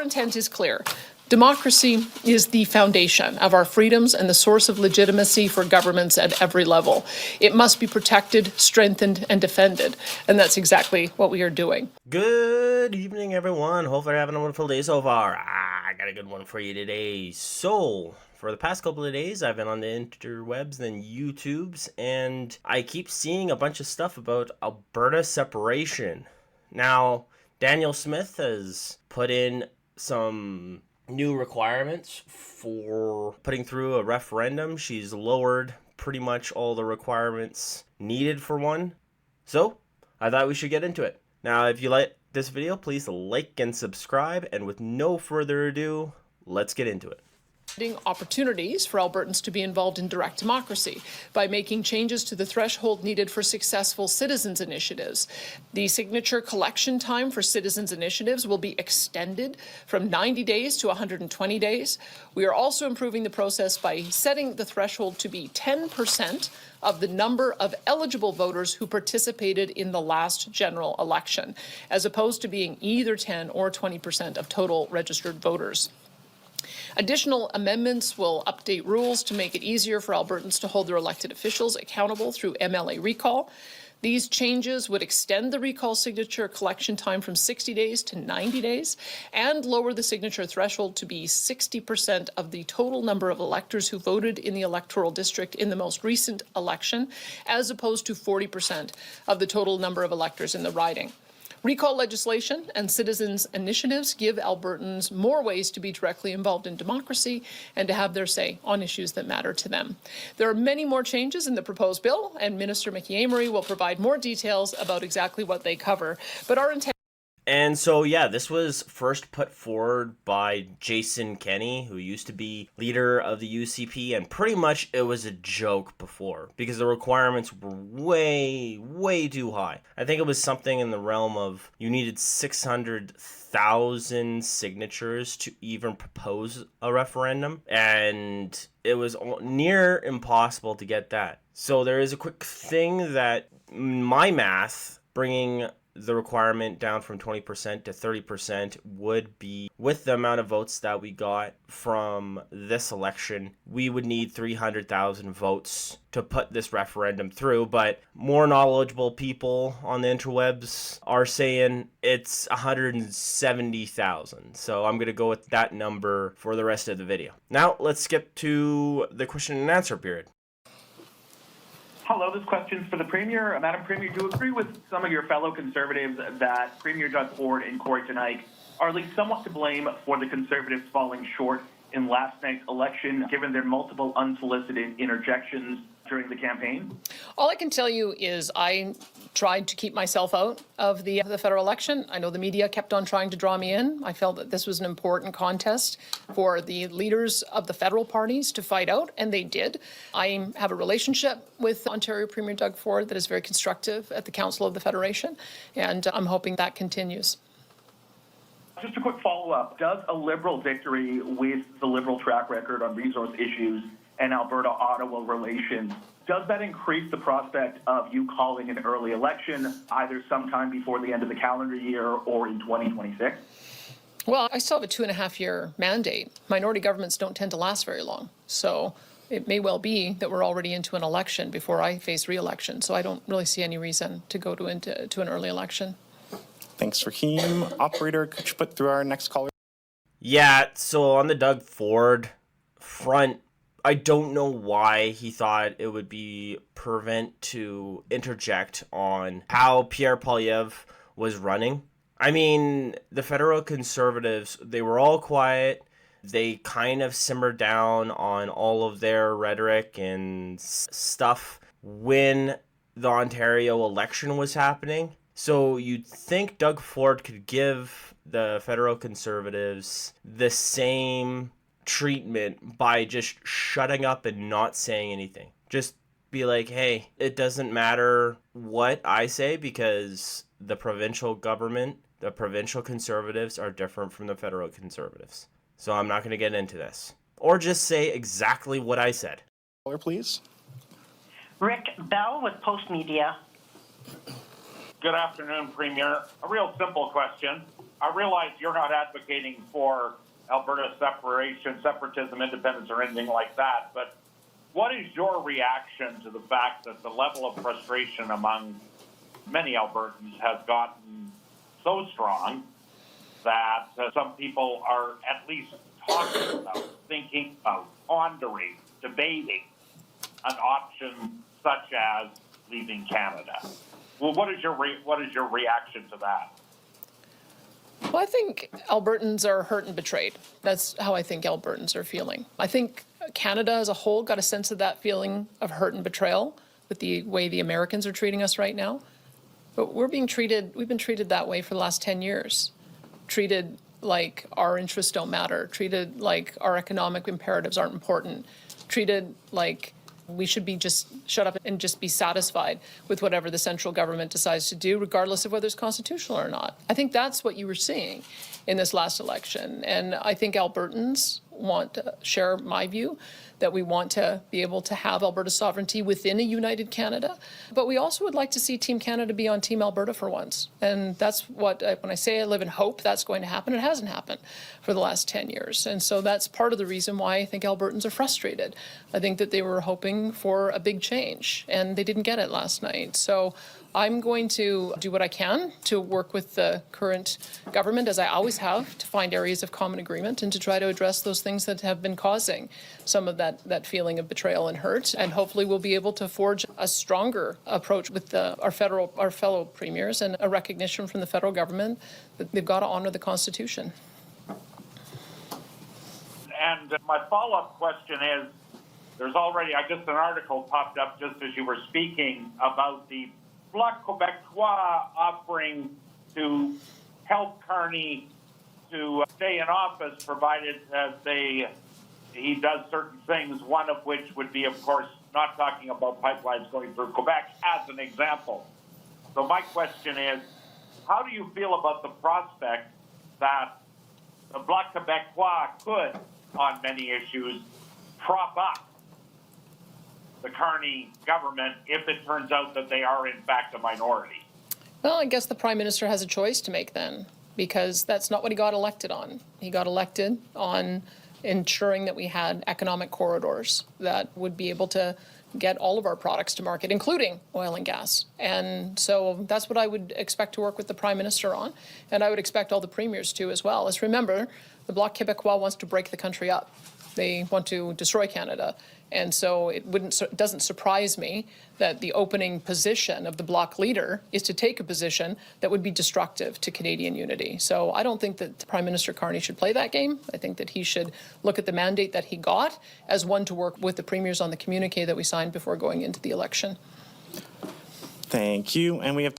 intent is clear. Democracy is the foundation of our freedoms and the source of legitimacy for governments at every level. It must be protected, strengthened, and defended, and that's exactly what we are doing. Good evening, everyone. Hope you're having a wonderful day so far. I got a good one for you today. So, for the past couple of days, I've been on the interwebs and YouTubes, and I keep seeing a bunch of stuff about Alberta separation. Now, Danielle Smith has put in some new requirements for putting through a referendum. She's lowered pretty much all the requirements needed for one. So, I thought we should get into it. Now, if you like this video, please like and subscribe. And with no further ado, let's get into it. Opportunities for Albertans to be involved in direct democracy by making changes to the threshold needed for successful citizens' initiatives. The signature collection time for citizens' initiatives will be extended from 90 days to 120 days. We are also improving the process by setting the threshold to be 10% of the number of eligible voters who participated in the last general election, as opposed to being either 10 or 20% of total registered voters. Additional amendments will update rules to make it easier for Albertans to hold their elected officials accountable through MLA recall. These changes would extend the recall signature collection time from 60 days to 90 days and lower the signature threshold to be 60% of the total number of electors who voted in the electoral district in the most recent election, as opposed to 40% of the total number of electors in the riding. Recall legislation and citizens' initiatives give Albertans more ways to be directly involved in democracy and to have their say on issues that matter to them. There are many more changes in the proposed bill, and Minister Mickey Amory will provide more details about exactly what they cover. But our intent. And so, yeah, this was first put forward by Jason Kenney, who used to be leader of the UCP, and pretty much it was a joke before because the requirements were way too high. I think it was something in the realm of you needed 600,000 signatures to even propose a referendum, and it was near impossible to get that. So there is a quick thing that my math, bringing the requirement down from 20% to 30% would be, with the amount of votes that we got from this election, we would need 300,000 votes to put this referendum through. But more knowledgeable people on the interwebs are saying it's 170,000. So I'm going to go with that number for the rest of the video. Now let's skip to the question and answer period. Hello, this question's for the Premier. Madam Premier, do you agree with some of your fellow Conservatives that Premier Doug Ford and Corey Teneycke are at least somewhat to blame for the Conservatives falling short in last night's election, given their multiple unsolicited interjections during the campaign? All I can tell you is I tried to keep myself out of the federal election. I know the media kept on trying to draw me in. I felt that this was an important contest for the leaders of the federal parties to fight out, and they did. I have a relationship with Ontario Premier Doug Ford that is very constructive at the Council of the Federation, and I'm hoping that continues. Just a quick follow-up. Does a Liberal victory with the Liberal track record on resource issues and Alberta-Ottawa relations, does that increase the prospect of you calling an early election either sometime before the end of the calendar year or in 2026? Well, I still have a 2.5-year mandate. Minority governments don't tend to last very long. So it may well be that we're already into an election before I face re-election. So I don't really see any reason to go into an early election. Thanks, Raheem. Operator, could you put through our next caller? Yeah, so on the Doug Ford front, I don't know why he thought it would be prevent to interject on how Pierre Poilievre was running. I mean, the federal Conservatives, they were all quiet. They kind of simmered down on all of their rhetoric and stuff when the Ontario election was happening. So you'd think Doug Ford could give the federal Conservatives the same treatment by just shutting up and not saying anything. Just be like, hey, it doesn't matter what I say because the provincial government, the provincial Conservatives are different from the federal Conservatives. So I'm not going to get into this. Or just say exactly what I said. Caller, please. Rick Bell with Post Media. Good afternoon, Premier. A real simple question. I realize you're not advocating for Alberta separation, separatism, independence, or anything like that, but what is your reaction to the fact that the level of frustration among many Albertans has gotten so strong that some people are at least talking about, thinking about, pondering, debating an option such as leaving Canada? Well, what is your reaction to that? Well, I think Albertans are hurt and betrayed. That's how I think Albertans are feeling. I think Canada as a whole got a sense of that feeling of hurt and betrayal with the way the Americans are treating us right now. But we've been treated that way for the last 10 years. Treated like our interests don't matter, treated like our economic imperatives aren't important, treated like we should be just shut up and just be satisfied with whatever the central government decides to do, regardless of whether it's constitutional or not. I think that's what you were seeing in this last election. And I think Albertans want to share my view that we want to be able to have Alberta sovereignty within a united Canada. But we also would like to see Team Canada be on Team Alberta for once. And that's what, when I say I live in hope, that's going to happen. It hasn't happened for the last 10 years. And so that's part of the reason why I think Albertans are frustrated. I think that they were hoping for a big change and they didn't get it last night. So I'm going to do what I can to work with the current government, as I always have, to find areas of common agreement and to try to address those things that have been causing some of that feeling of betrayal and hurt. And hopefully we'll be able to forge a stronger approach with our fellow premiers and a recognition from the federal government that they've got to honor the Constitution. And my follow-up question is, there's already, I guess, an article popped up just as you were speaking about the Bloc Québécois offering to help Carney to stay in office, provided he does certain things, one of which would be, of course, not talking about pipelines going through Quebec as an example. So my question is, how do you feel about the prospect that the Bloc Québécois could, on many issues, prop up the Carney government if it turns out that they are in fact a minority? Well, I guess the Prime Minister has a choice to make then, because that's not what he got elected on. He got elected on ensuring that we had economic corridors that would be able to get all of our products to market, including oil and gas. And so that's what I would expect to work with the Prime Minister on, and I would expect all the premiers to as well. As remember, the Bloc Québécois wants to break the country up. They want to destroy Canada. And so it doesn't surprise me that the opening position of the Bloc leader is to take a position that would be destructive to Canadian unity. So I don't think that Prime Minister Carney should play that game. I think that he should look at the mandate that he got as one to work with the premiers on the communique that we signed before going into the election. Thank you. And we have...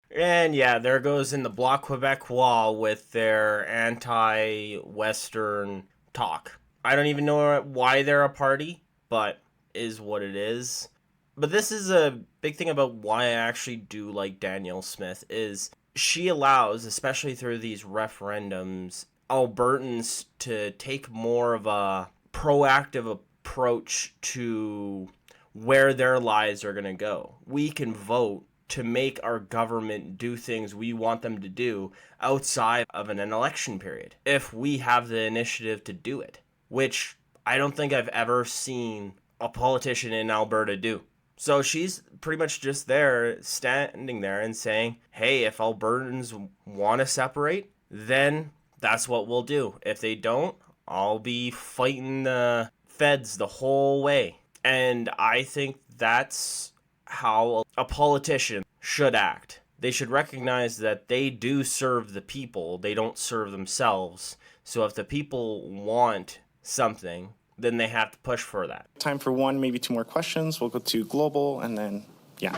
And yeah, there goes in the Bloc Québécois with their anti-Western talk. I don't even know why they're a party, but is what it is. But this is a big thing about why I actually do like Danielle Smith, is she allows, especially through these referendums, Albertans to take more of a proactive approach to where their lives are going to go. We can vote to make our government do things we want them to do outside of an election period, if we have the initiative to do it, which I don't think I've ever seen a politician in Alberta do. So she's pretty much just there, standing there and saying, hey, if Albertans want to separate, then that's what we'll do. If they don't, I'll be fighting the feds the whole way. And I think that's how a politician should act. They should recognize that they do serve the people. They don't serve themselves. So if the people want something, then they have to push for that. Time for one, maybe two more questions. We'll go to Global and then, yeah.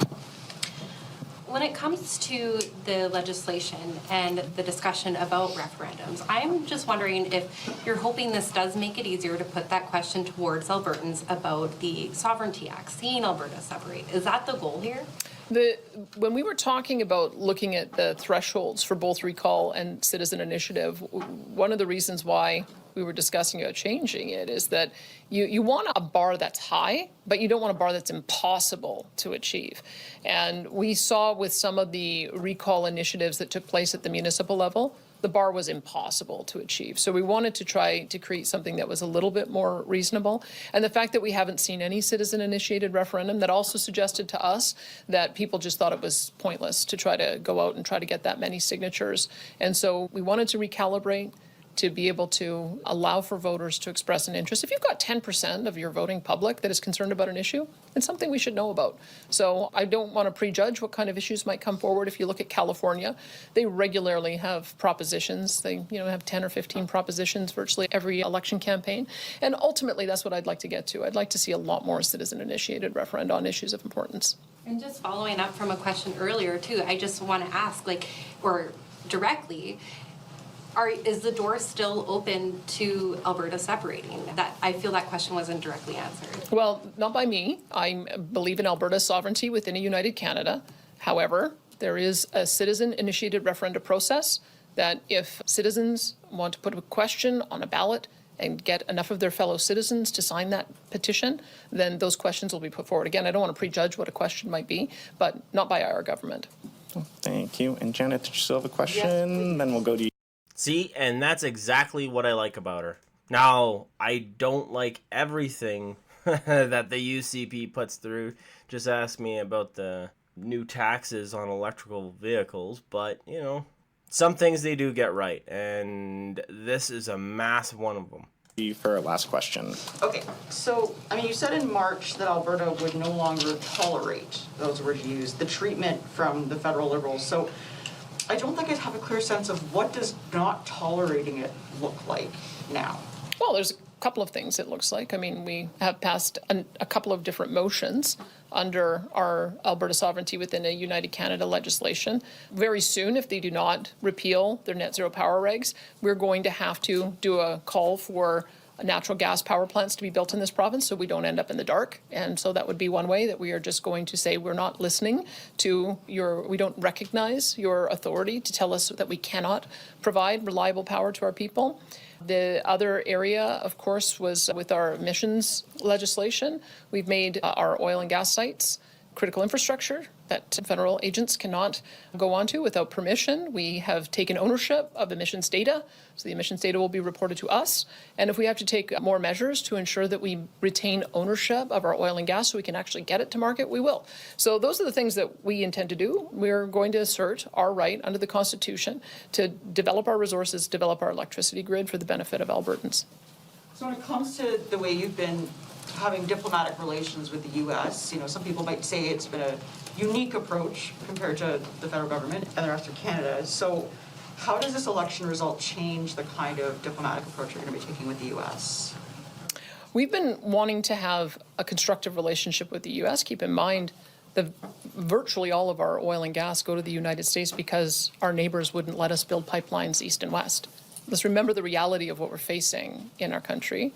When it comes to the legislation and the discussion about referendums, I'm just wondering if you're hoping this does make it easier to put that question towards Albertans about the Sovereignty Act, seeing Alberta separate. Is that the goal here? When we were talking about looking at the thresholds for both recall and citizen initiative, one of the reasons why we were discussing about changing it is that you want a bar that's high, but you don't want a bar that's impossible to achieve. And we saw with some of the recall initiatives that took place at the municipal level, the bar was impossible to achieve. So we wanted to try to create something that was a little bit more reasonable. And the fact that we haven't seen any citizen-initiated referendum, that also suggested to us that people just thought it was pointless to try to go out and try to get that many signatures. And so we wanted to recalibrate, to be able to allow for voters to express an interest. If you've got 10% of your voting public that is concerned about an issue, it's something we should know about. So I don't want to prejudge what kind of issues might come forward. If you look at California, they regularly have propositions. They have 10 or 15 propositions virtually every election campaign. And ultimately, that's what I'd like to get to. I'd like to see a lot more citizen-initiated referenda on issues of importance. And just following up from a question earlier, too, I just want to ask, or directly, is the door still open to Alberta separating? That I feel that question wasn't directly answered. Well, not by me. I believe in Alberta's sovereignty within a united Canada. However, there is a citizen-initiated referenda process that if citizens want to put a question on a ballot and get enough of their fellow citizens to sign that petition, then those questions will be put forward. Again, I don't want to prejudge what a question might be, but not by our government. Thank you. And Janet, did you still have a question? Yes, then we'll go to you. See, and that's exactly what I like about her. Now, I don't like everything that the UCP puts through. Just ask me about the new taxes on electrical vehicles, but, some things they do get right, and this is a massive one of them. For our last question. Okay, so, you said in March that Alberta would no longer tolerate, those words you used, the treatment from the federal Liberals. So I don't think I have a clear sense of what does not tolerating it look like now. Well, there's a couple of things it looks like. We have passed a couple of different motions under our Alberta sovereignty within a United Canada legislation. Very soon, if they do not repeal their net zero power regs, we're going to have to do a call for natural gas power plants to be built in this province so we don't end up in the dark. And so that would be one way that we are just going to say we're not listening to we don't recognize your authority to tell us that we cannot provide reliable power to our people. The other area, of course, was with our emissions legislation. We've made our oil and gas sites critical infrastructure that federal agents cannot go onto without permission. We have taken ownership of emissions data, so the emissions data will be reported to us. And if we have to take more measures to ensure that we retain ownership of our oil and gas so we can actually get it to market, we will. So those are the things that we intend to do. We're going to assert our right under the Constitution to develop our resources, develop our electricity grid for the benefit of Albertans. So when it comes to the way you've been having diplomatic relations with the U.S., some people might say it's been a unique approach compared to the federal government and the rest of Canada. So how does this election result change the kind of diplomatic approach you're going to be taking with the U.S.? We've been wanting to have a constructive relationship with the U.S. Keep in mind that virtually all of our oil and gas go to the United States because our neighbors wouldn't let us build pipelines east and west. Let's remember the reality of what we're facing in our country.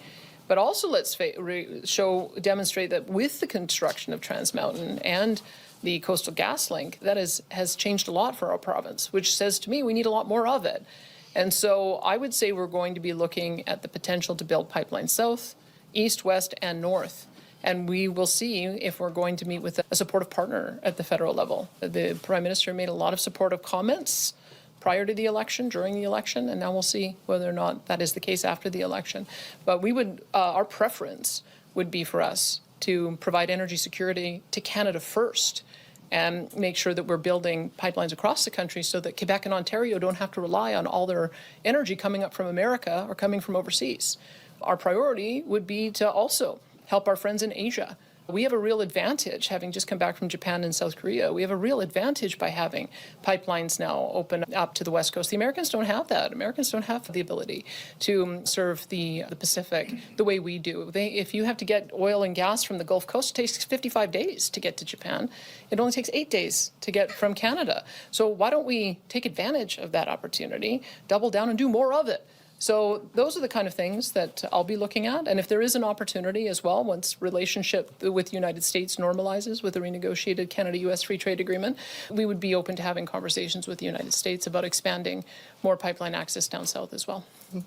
But also let's demonstrate that with the construction of Trans Mountain and the Coastal GasLink, that has changed a lot for our province, which says to me we need a lot more of it. And so I would say we're going to be looking at the potential to build pipelines south, east, west, and north. And we will see if we're going to meet with a supportive partner at the federal level. The Prime Minister made a lot of supportive comments prior to the election, during the election, and now we'll see whether or not that is the case after the election. But we would, our preference would be for us to provide energy security to Canada first and make sure that we're building pipelines across the country so that Quebec and Ontario don't have to rely on all their energy coming up from America or coming from overseas. Our priority would be to also help our friends in Asia. We have a real advantage, having just come back from Japan and South Korea. We have a real advantage by having pipelines now open up to the West Coast. The Americans don't have that. Americans don't have the ability to serve the Pacific the way we do. If you have to get oil and gas from the Gulf Coast, it takes 55 days to get to Japan. It only takes 8 days to get from Canada. So why don't we take advantage of that opportunity, double down and do more of it? So those are the kind of things that I'll be looking at. And if there is an opportunity as well, once relationship with the United States normalizes with a renegotiated Canada-U.S. free trade agreement, we would be open to having conversations with the United States about expanding more pipeline access down south as well.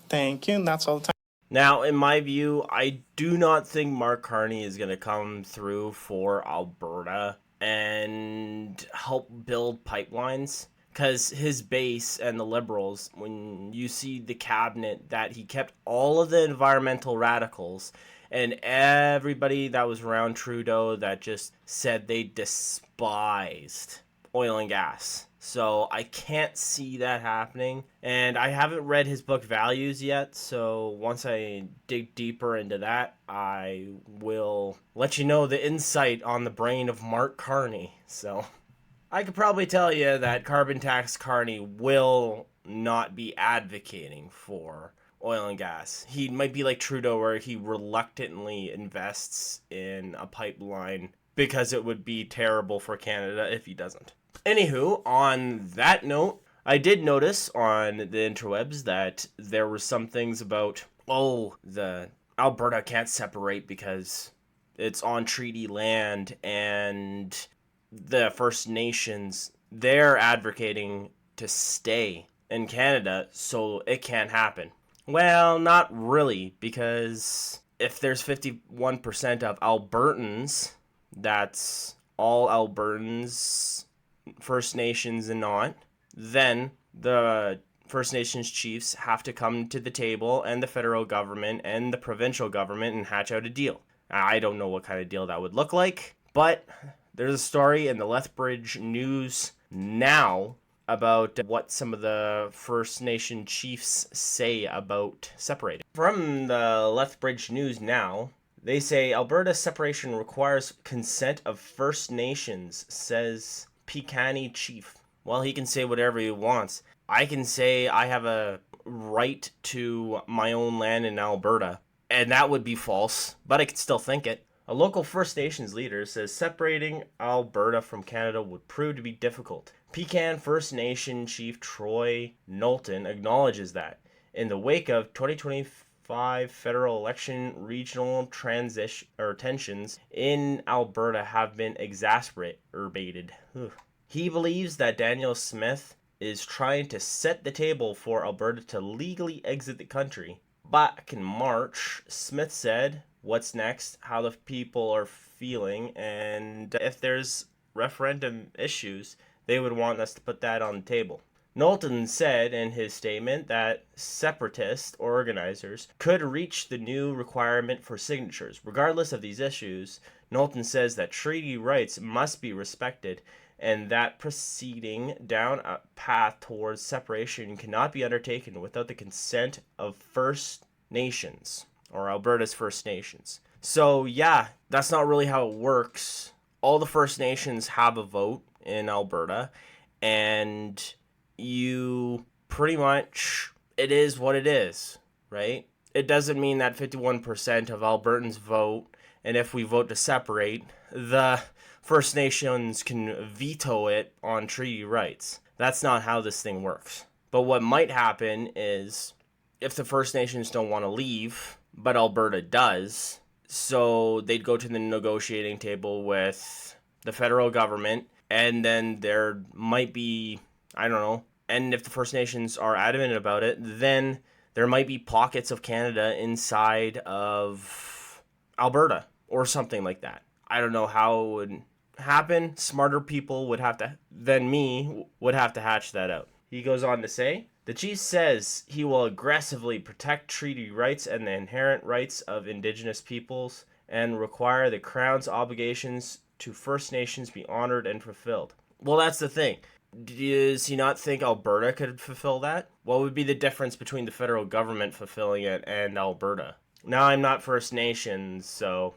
Thank you, and that's all the time. Now, in my view, I do not think Mark Carney is going to come through for Alberta and help build pipelines. Because his base and the Liberals, when you see the cabinet, that he kept all of the environmental radicals and everybody that was around Trudeau that just said they despised oil and gas. So I can't see that happening. And I haven't read his book Values yet, so once I dig deeper into that, I will let you know the insight on the brain of Mark Carney. So I could probably tell you that Carbon Tax Carney will not be advocating for oil and gas. He might be like Trudeau, where he reluctantly invests in a pipeline because it would be terrible for Canada if he doesn't. Anywho, on that note, I did notice on the interwebs that there were some things about, the Alberta can't separate because it's on treaty land, and the First Nations, they're advocating to stay in Canada, so it can't happen. Well, not really, because if there's 51% of Albertans, that's all Albertans, First Nations and not, then the First Nations chiefs have to come to the table, and the federal government and the provincial government, and hatch out a deal. I don't know what kind of deal that would look like, but there's a story in the Lethbridge News now about what some of the First Nation chiefs say about separating. From the Lethbridge News now, they say Alberta separation requires consent of First Nations, says Piikani chief. Well, he can say whatever he wants. I can say I have a right to my own land in Alberta, and that would be false, but I could still think it. A local First Nations leader says separating Alberta from Canada would prove to be difficult. Pecan First Nation Chief Troy Knowlton acknowledges that. In the wake of 2025 federal election, regional tensions in Alberta have been exacerbated. He believes that Daniel Smith is trying to set the table for Alberta to legally exit the country. Back in March, Smith said, "What's next? How the people are feeling, and if there's referendum issues, they would want us to put that on the table." Knowlton said in his statement that separatist organizers could reach the new requirement for signatures. Regardless of these issues, Knowlton says that treaty rights must be respected, and that proceeding down a path towards separation cannot be undertaken without the consent of First Nations, or Alberta's First Nations. So yeah, that's not really how it works. All the First Nations have a vote in Alberta, and you pretty much, it is what it is, right? It doesn't mean that 51% of Albertans vote, and if we vote to separate, the First Nations can veto it on treaty rights. That's not how this thing works. But what might happen is, if the First Nations don't want to leave, but Alberta does, so they'd go to the negotiating table with the federal government, and then there might be, I don't know, and if the First Nations are adamant about it, then there might be pockets of Canada inside of Alberta, or something like that. I don't know how it would happen. Smarter people than me would have to hatch that out. He goes on to say, the chief says he will aggressively protect treaty rights and the inherent rights of Indigenous peoples and require the Crown's obligations to First Nations be honored and fulfilled. Well, that's the thing. Does he not think Alberta could fulfill that? What would be the difference between the federal government fulfilling it and Alberta? Now, I'm not First Nations, so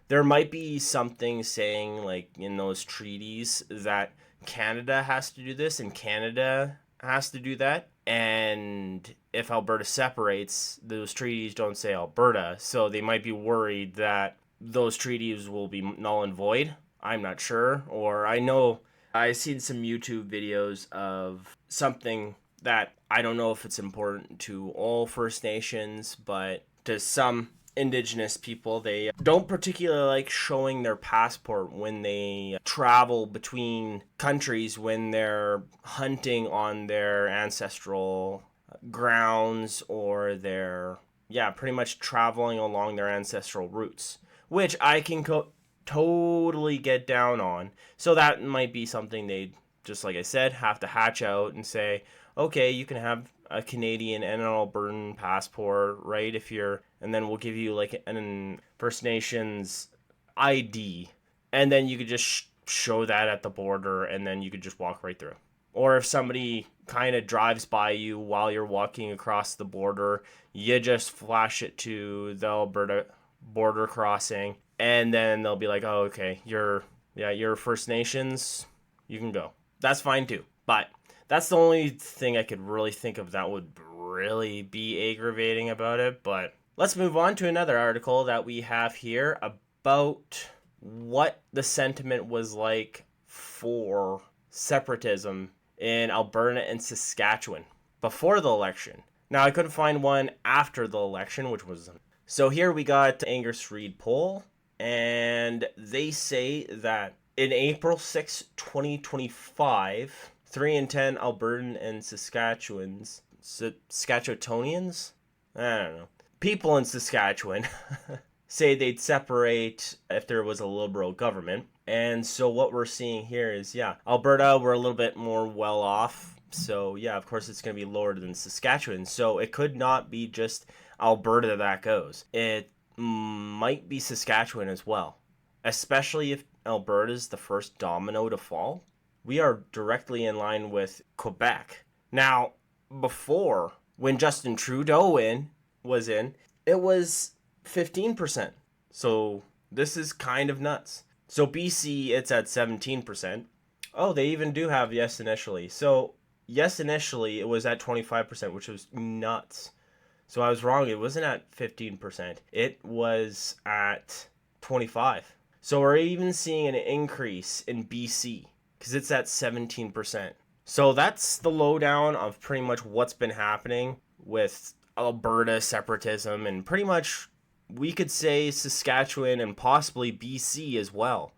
there might be something saying, like, in those treaties that Canada has to do this and Canada has to do that. And if Alberta separates, those treaties don't say Alberta. So they might be worried that those treaties will be null and void. I'm not sure. Or I know I've seen some YouTube videos of something that I don't know if it's important to all First Nations, but to some Indigenous people, they don't particularly like showing their passport when they travel between countries, when they're hunting on their ancestral grounds, or they're pretty much traveling along their ancestral routes, which I can totally get down on. So that might be something they'd just like I said, have to hatch out and say, okay, you can have a Canadian and an Albertan passport, right? And then we'll give you like an First Nations ID, and then you could just show that at the border, and then you could just walk right through. Or if somebody kind of drives by you while you're walking across the border, you just flash it to the Alberta border crossing, and then they'll be like, oh, okay, you're First Nations, you can go. That's fine too. But that's the only thing I could really think of that would really be aggravating about it. But let's move on to another article that we have here about what the sentiment was like for separatism in Alberta and Saskatchewan before the election. Now, I couldn't find one after the election, which was... So here we got Angus Reid poll, and they say that in April 6, 2025, 3 in 10 Albertan and Saskatchewantians, I don't know, people in Saskatchewan say they'd separate if there was a Liberal government. And so what we're seeing here is, Alberta, we're a little bit more well off. So of course it's going to be lower than Saskatchewan. So it could not be just Alberta that goes. It might be Saskatchewan as well, especially if Alberta's the first domino to fall. We are directly in line with Quebec. Now, before, when Justin Trudeau was in, it was 15%. So this is kind of nuts. So BC, it's at 17%. Oh, they even do have yes initially. So yes initially, it was at 25%, which was nuts. So I was wrong. It wasn't at 15%. It was at 25. So we're even seeing an increase in BC because it's at 17%. So that's the lowdown of pretty much what's been happening with Alberta separatism, and pretty much we could say Saskatchewan and possibly BC as well.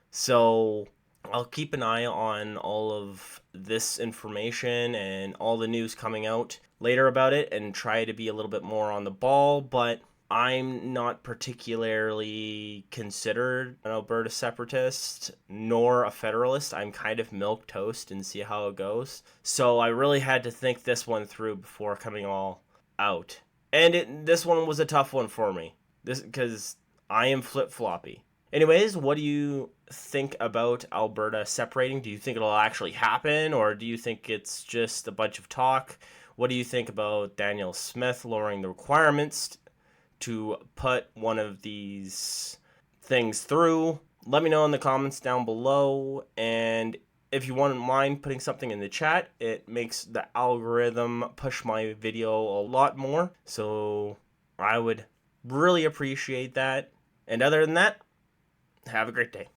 So I'll keep an eye on all of this information and all the news coming out later about it and try to be a little bit more on the ball, but I'm not particularly considered an Alberta separatist nor a federalist. I'm kind of milquetoast and see how it goes. So I really had to think this one through before coming all out. And this one was a tough one for me. Because I am flip-floppy. Anyways, what do you think about Alberta separating? Do you think it'll actually happen, or do you think it's just a bunch of talk? What do you think about Daniel Smith lowering the requirements to put one of these things through? Let me know in the comments down below, and if you wouldn't mind putting something in the chat, it makes the algorithm push my video a lot more, so I would really appreciate that. And other than that, have a great day.